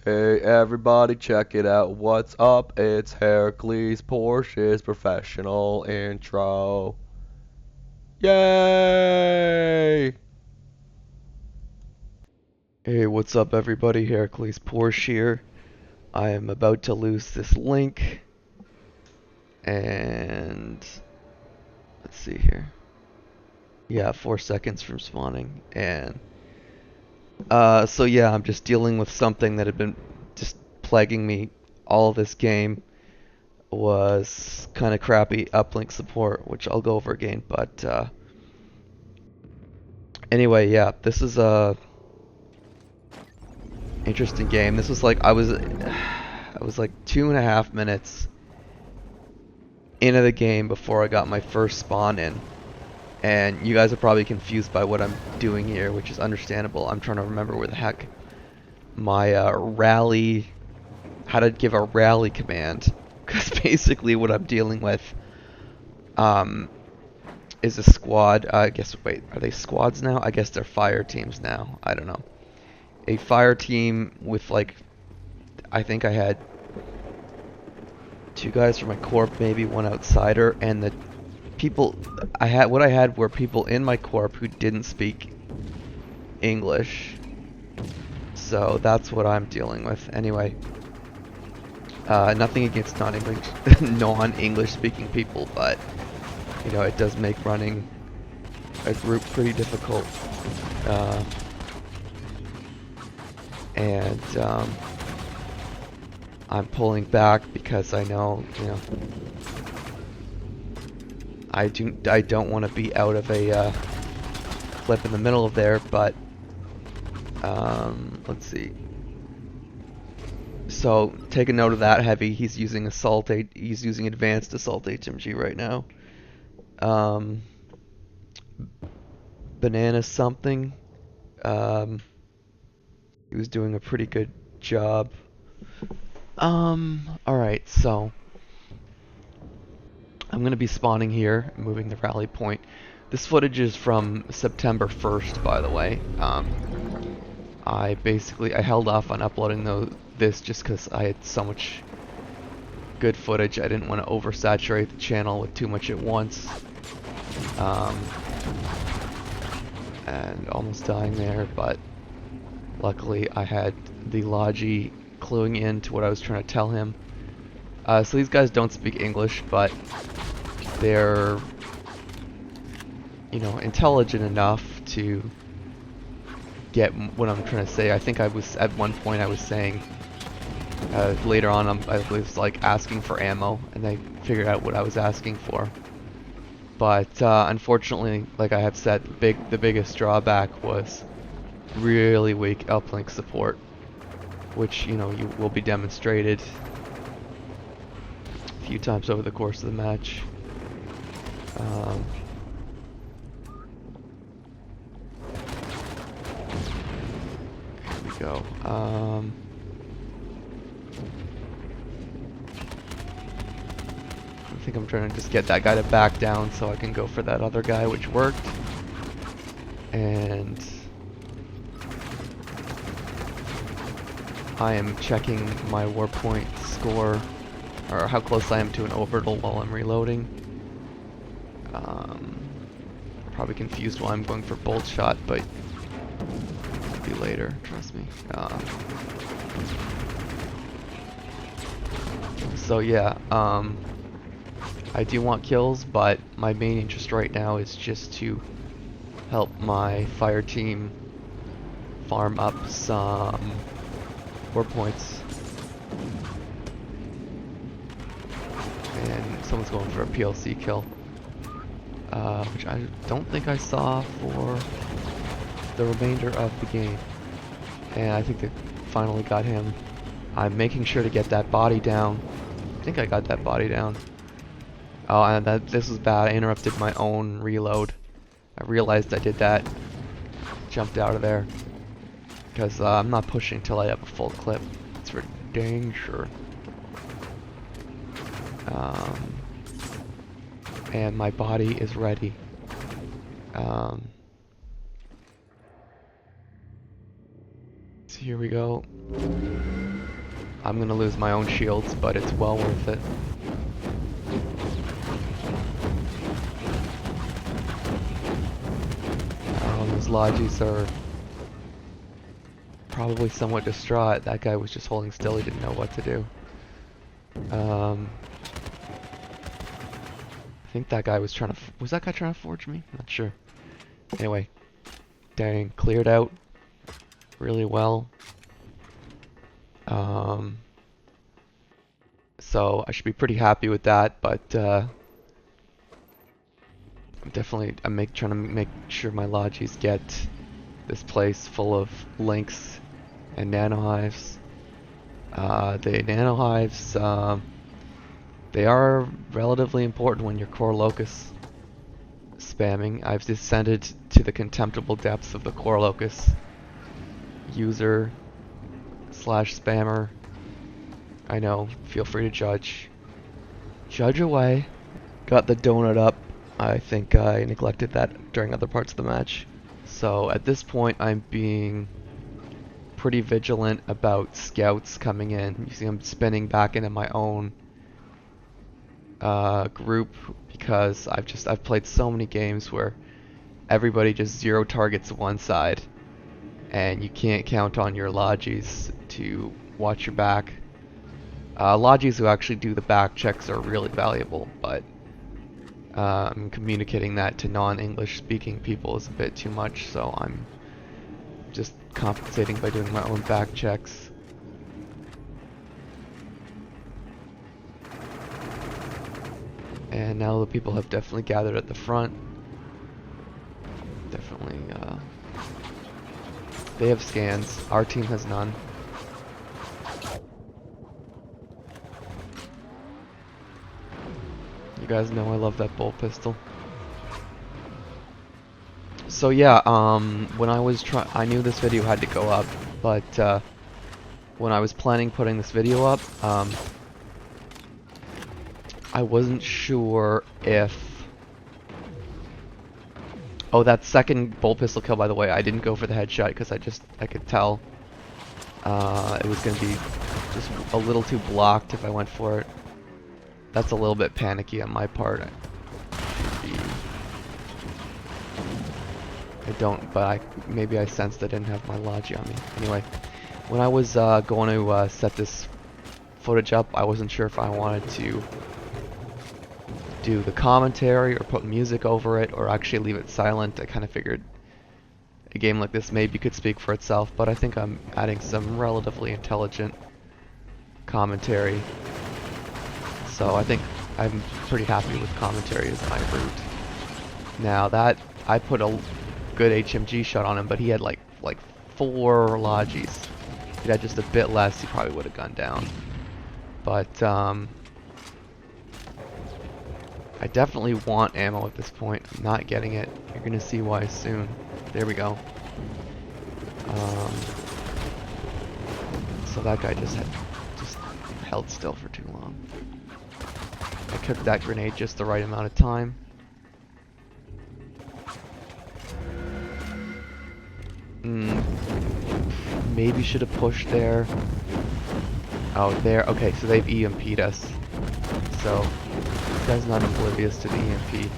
Hey everybody, check it out. What's up? It's Hercules Porsche's professional intro. Yay! Hey, what's up everybody? Hercules Porsche here. I am about to lose this link and let's see here. Yeah, 4 seconds from spawning and so yeah, I'm just dealing with something that had been just plaguing me all this game. Was kind of crappy uplink support, which I'll go over again. But anyway, yeah, this is a interesting game. This was like I was like 2.5 minutes into the game before I got my first spawn in, and you guys are probably confused by what I'm doing here, which is understandable. I'm trying to remember where the heck my rally, how to give a rally command, because basically what I'm dealing with. Is a squad. I guess, wait, are they squads now? I guess they're fire teams now. I don't know. A fire team with, like, I think I had 2 guys from my corp, maybe 1 outsider, and the people what I had were people in my corp who didn't speak English. So that's what I'm dealing with. Anyway, nothing against non-English speaking people, but you know, it does make running a group pretty difficult. And I'm pulling back because I know, you know, I don't want to be out of a clip in the middle of there, but let's see. So take a note of that, Heavy. He's using he's using advanced assault HMG right now. Banana something. He was doing a pretty good job. Alright, so I'm gonna be spawning here, moving the rally point. This footage is from September 1st, by the way. I held off on uploading this just because I had so much good footage. I didn't want to oversaturate the channel with too much at once. And almost dying there, but luckily I had the logi cluing in to what I was trying to tell him. So these guys don't speak English, but they're, you know, intelligent enough to get what I'm trying to say. I think I was, at one point I was saying, later on I was like asking for ammo, and they figured out what I was asking for. But unfortunately, like I have said, the biggest drawback was really weak uplink support, which, you know, will be demonstrated a few times over the course of the match. Here we go. I think I'm trying to just get that guy to back down so I can go for that other guy, which worked. And I am checking my warpoint score, or how close I am to an orbital while I'm reloading. Probably confused why I'm going for bolt shot, but it'll be later, trust me. So yeah, I do want kills, but my main interest right now is just to help my fire team farm up some war points. And someone's going for a PLC kill, which I don't think I saw for the remainder of the game. And I think they finally got him. I'm making sure to get that body down. I think I got that body down. Oh, and this was bad. I interrupted my own reload. I realized I did that. Jumped out of there. Because I'm not pushing till I have a full clip. It's for dang sure. And my body is ready. So here we go. I'm gonna lose my own shields, but it's well worth it. Those logis are probably somewhat distraught. That guy was just holding still, he didn't know what to do. I think that guy was trying to... Was that guy trying to forge me? Not sure. Anyway. Dang, cleared out really well. So I should be pretty happy with that, but I'm trying to make sure my logis get this place full of links and nanohives. The nanohives, they are relatively important when you're core locus spamming. I've descended to the contemptible depths of the core locus user / spammer. I know, feel free to judge. Judge away. Got the donut up. I think I neglected that during other parts of the match. So at this point I'm being pretty vigilant about scouts coming in. You see I'm spinning back into my own group because I've played so many games where everybody just zero targets one side and you can't count on your logis to watch your back. Logis who actually do the back checks are really valuable, but communicating that to non-English speaking people is a bit too much, so I'm just compensating by doing my own back checks. And now the people have definitely gathered at the front. Definitely, they have scans. Our team has none. You guys know I love that bolt pistol. So yeah, when I was I knew this video had to go up, but when I was planning putting this video up, I wasn't sure if... Oh, that second bolt pistol kill, by the way, I didn't go for the headshot because I could tell it was going to be just a little too blocked if I went for it. That's a little bit panicky on my part. Maybe I sensed I didn't have my logi on me. Anyway, when I was going to set this footage up, I wasn't sure if I wanted to do the commentary or put music over it or actually leave it silent. I kind of figured a game like this maybe could speak for itself, but I think I'm adding some relatively intelligent commentary. So I think I'm pretty happy with commentary as my route. Now that I put a good HMG shot on him, but he had like 4 logis. If he had just a bit less, he probably would have gone down. But I definitely want ammo at this point. I'm not getting it. You're gonna see why soon. There we go. So that guy just held still for too long. I cooked that grenade just the right amount of time. Maybe should have pushed there. Oh, there. Okay, so they've EMP'd us. So this guy's not oblivious to the EMP.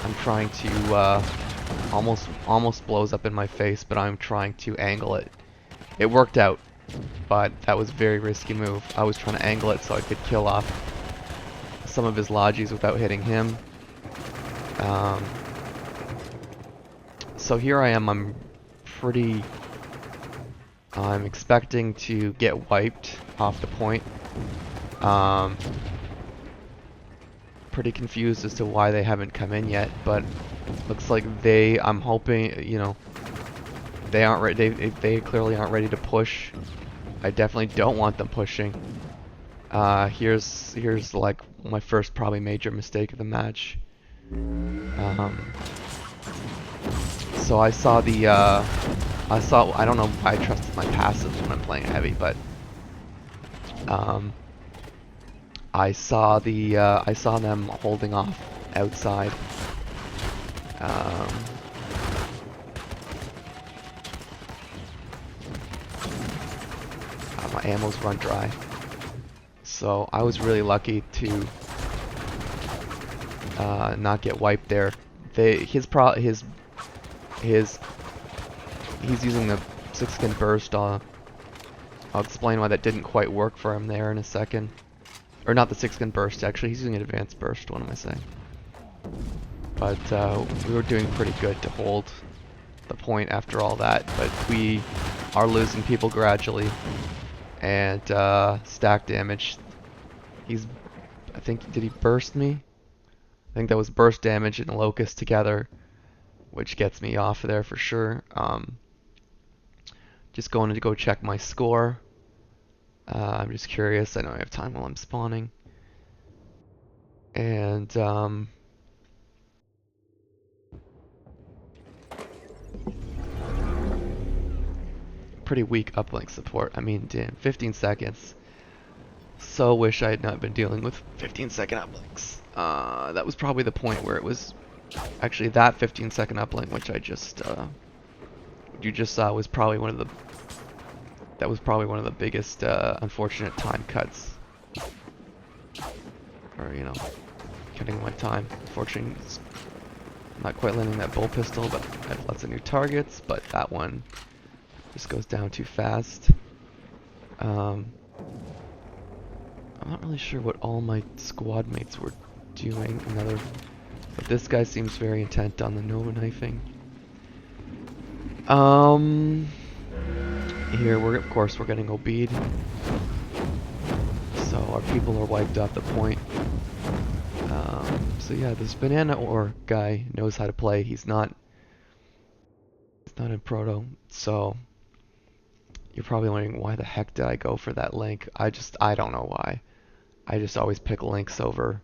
I'm trying to almost blows up in my face, but I'm trying to angle it. It worked out, but that was a very risky move. I was trying to angle it so I could kill off some of his logis without hitting him. So here I am. I'm expecting to get wiped off the point. Pretty confused as to why they haven't come in yet, but looks like I'm hoping, you know, they aren't ready. They clearly aren't ready to push. I definitely don't want them pushing. Here's like my first probably major mistake of the match. So I saw I don't know why I trusted my passives when I'm playing heavy, but I saw them holding off outside. ammo's run dry. So I was really lucky to not get wiped there. He's using the 6-skin burst. I'll explain why that didn't quite work for him there in a second. Or not the 6-skin burst, actually. He's using an advanced burst, what am I saying? But we were doing pretty good to hold the point after all that. But we are losing people gradually. And stack damage. I think, did he burst me? I think that was burst damage and locust together, which gets me off of there for sure. Just going to go check my score. I'm just curious. I know I have time while I'm spawning. And pretty weak uplink support. I mean, damn, 15 seconds. So wish I had not been dealing with 15-second uplinks. That was probably the point where it was actually that 15-second uplink, which I just you just saw was probably one of the biggest unfortunate time cuts, or you know, cutting my time. Unfortunately, it's not quite landing that bull pistol, but I have lots of new targets. But that one just goes down too fast. I'm not really sure what all my squad mates were doing. But this guy seems very intent on the nanohiving. Here of course we're getting OB'd. So our people are wiped off the point. So yeah, this banana ore guy knows how to play. He's not in proto, so you're probably wondering why the heck did I go for that link. I don't know why. I just always pick links over.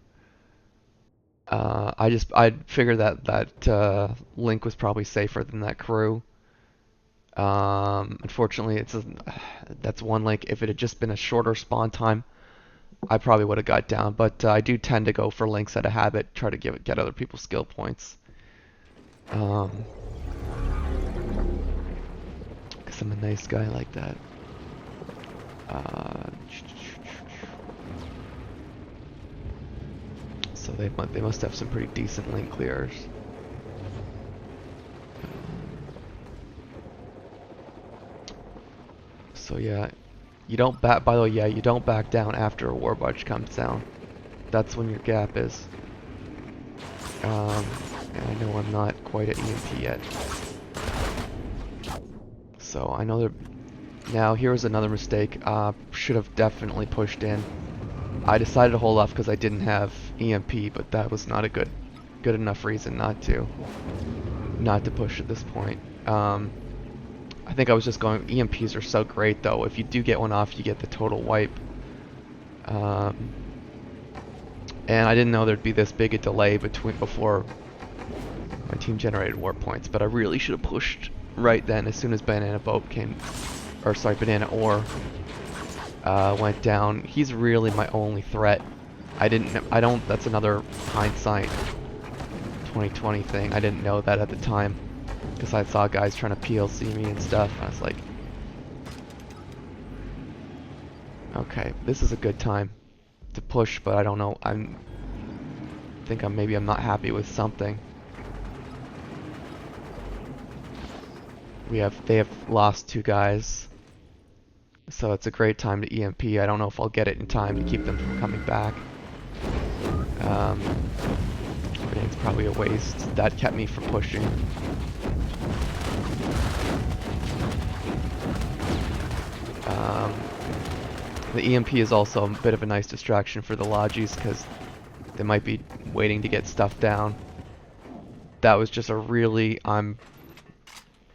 I figured that link was probably safer than that crew. Unfortunately, that's one link. If it had just been a shorter spawn time, I probably would have got down. But I do tend to go for links out of habit, try to get other people skill points. Because I'm a nice guy like that. So they must have some pretty decent link clears. So yeah, you don't back. By the way, yeah, you don't back down after a war barge comes down. That's when your gap is. And I know I'm not quite at EMP yet. So I know now here's another mistake. Should have definitely pushed in. I decided to hold off because I didn't have EMP, but that was not a good enough reason not to push at this point. I think I was just going. EMPs are so great though. If you do get one off, you get the total wipe. And I didn't know there'd be this big a delay before my team generated warp points, but I really should have pushed right then as soon as banana ore went down. He's really my only threat. That's another hindsight 2020 thing. I didn't know that at the time because I saw guys trying to PLC me and stuff. I was like, okay, this is a good time to push, but I don't know. Maybe I'm not happy with something. They have lost 2 guys. So it's a great time to EMP. I don't know if I'll get it in time to keep them from coming back. Everything's probably a waste. That kept me from pushing. The EMP is also a bit of a nice distraction for the logis because they might be waiting to get stuff down. That was just a really, I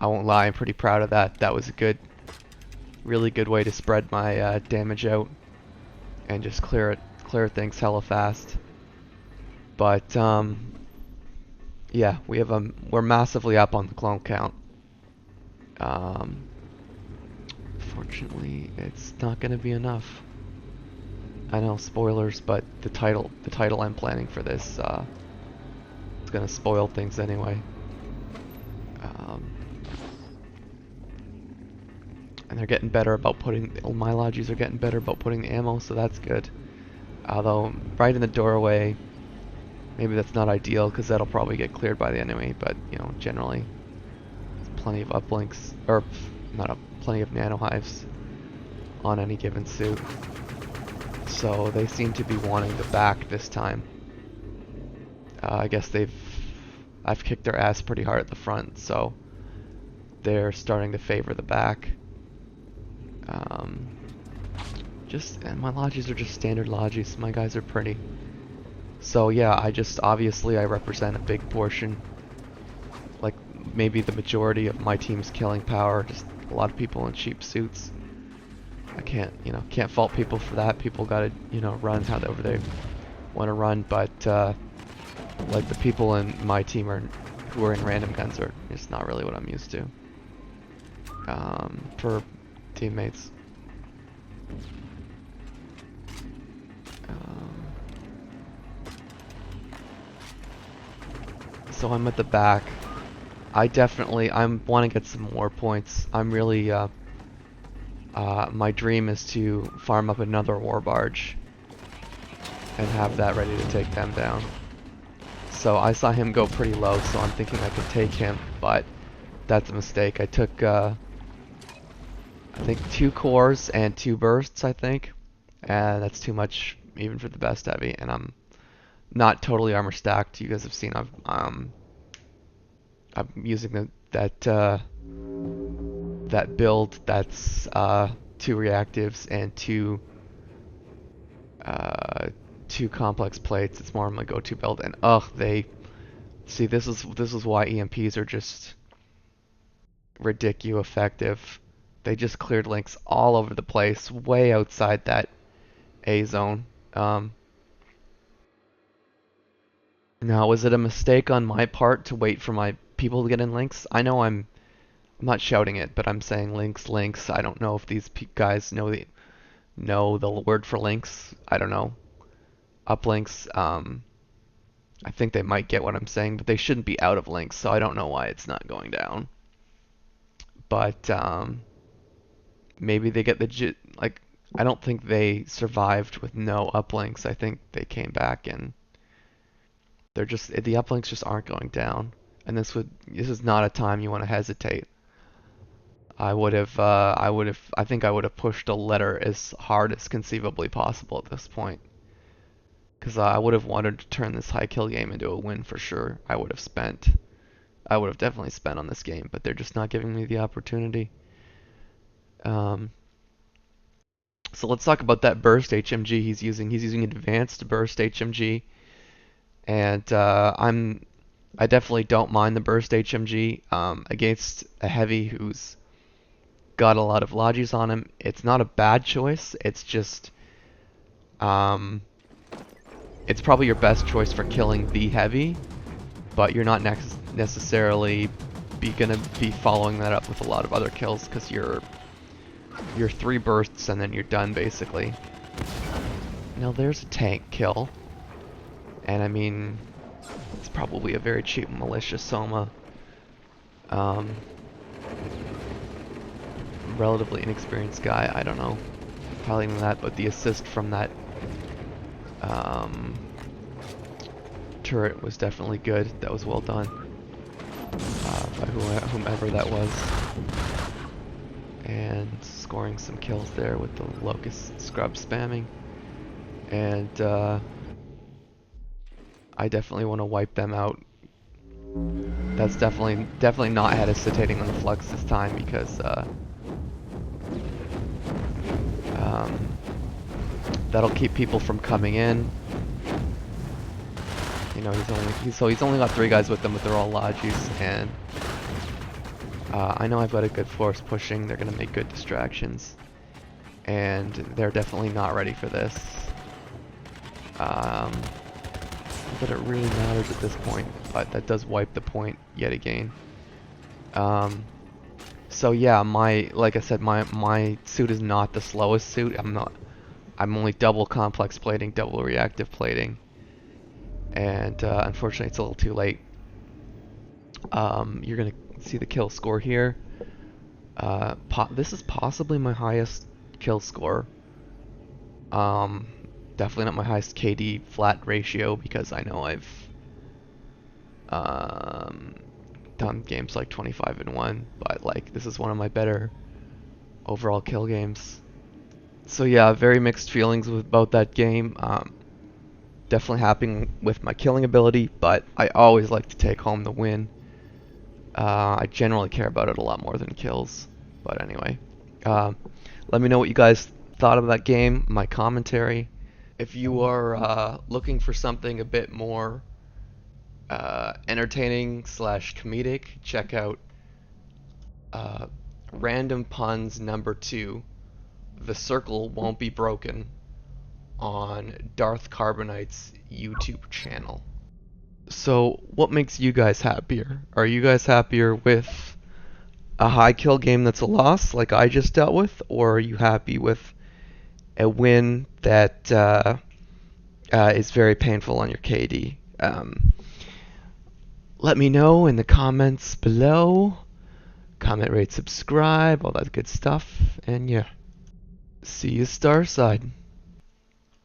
won't lie, I'm pretty proud of that. That was a really good way to spread my damage out and just clear things hella fast. But yeah, we're massively up on the clone count. Fortunately, it's not going to be enough. I know, spoilers, but the title I'm planning for this is going to spoil things And they're getting better about putting, my logis are getting better about putting the ammo, so that's good. Although, right in the doorway, maybe that's not ideal, because that'll probably get cleared by the enemy, but, you know, generally, there's plenty of uplinks, or, plenty of nanohives on any given suit. So, they seem to be wanting the back this time. I guess I've kicked their ass pretty hard at the front, so they're starting to favor the back. And my logis are just standard logis. My guys are pretty. So yeah, obviously I represent a big portion, like maybe the majority of my team's killing power, just a lot of people in cheap suits. I can't fault people for that. People gotta, run however they want to run, but like the people in my team who are in random guns are just not really what I'm used to. For teammates. So I'm at the back. I want to get some more points. I'm really, my dream is to farm up another war barge and have that ready to take them down. So I saw him go pretty low, so I'm thinking I could take him, but that's a mistake. I took, I think 2 cores and 2 bursts, I think. And that's too much even for the best heavy, and I'm not totally armor stacked. You guys have seen I'm using that build that's 2 reactives and 2 complex plates. It's more of my go-to build, and this is why EMPs are just ridiculous effective. They just cleared links all over the place, way outside that A zone. Now, was it a mistake on my part to wait for my people to get in links? I know I'm not shouting it, but I'm saying links. I don't know if these guys know the word for links. I don't know. Uplinks. I think they might get what I'm saying, but they shouldn't be out of links, so I don't know why it's not going down. But maybe they get I don't think they survived with no uplinks. I think they came back and the uplinks just aren't going down. And this is not a time you want to hesitate. I think I would have pushed a letter as hard as conceivably possible at this point. Because I would have wanted to turn this high kill game into a win for sure. I would have definitely spent on this game, but they're just not giving me the opportunity. So let's talk about that burst HMG he's using. He's using advanced burst HMG, and I definitely don't mind the burst HMG against a heavy who's got a lot of logis on him. It's not a bad choice. It's just it's probably your best choice for killing the heavy, but you're not necessarily gonna be following that up with a lot of other kills because you're 3 bursts and then you're done basically. Now there's a tank kill, and I mean it's probably a very cheap militia Soma. Relatively inexperienced guy, I don't know, probably than that, but the assist from that turret was definitely good. That was well done by whomever that was. And scoring some kills there with the locust scrub spamming. And I definitely want to wipe them out. That's definitely not hesitating on the flux this time because that'll keep people from coming in. You know, he's only got 3 guys with him, but they're all logis, and I know I've got a good force pushing. They're gonna make good distractions, and they're definitely not ready for this. But it really matters at this point, but that does wipe the point yet again. So yeah, like I said, my suit is not the slowest suit. I'm only double complex plating, double reactive plating, and unfortunately it's a little too late. You're gonna see the kill score here. This is possibly my highest kill score. Um, Definitely not my highest KD flat ratio because I know I've um, done games like 25-1, but like this is one of my better overall kill games. So yeah, very mixed feelings about that game. Definitely happy with my killing ability, but I always like to take home the win. I generally care about it a lot more than kills. But anyway, let me know what you guys thought of that game, my commentary. If you are looking for something a bit more entertaining slash comedic, check out uh, Random Puns number 2. The Circle Won't Be Broken on Darth Carbonite's YouTube channel. So, what makes you guys happier? Are you guys happier with a high kill game that's a loss, like I just dealt with, or are you happy with a win that is very painful on your KD? Let me know in the comments below. Comment, rate, subscribe, all that good stuff. And yeah, see you Starside.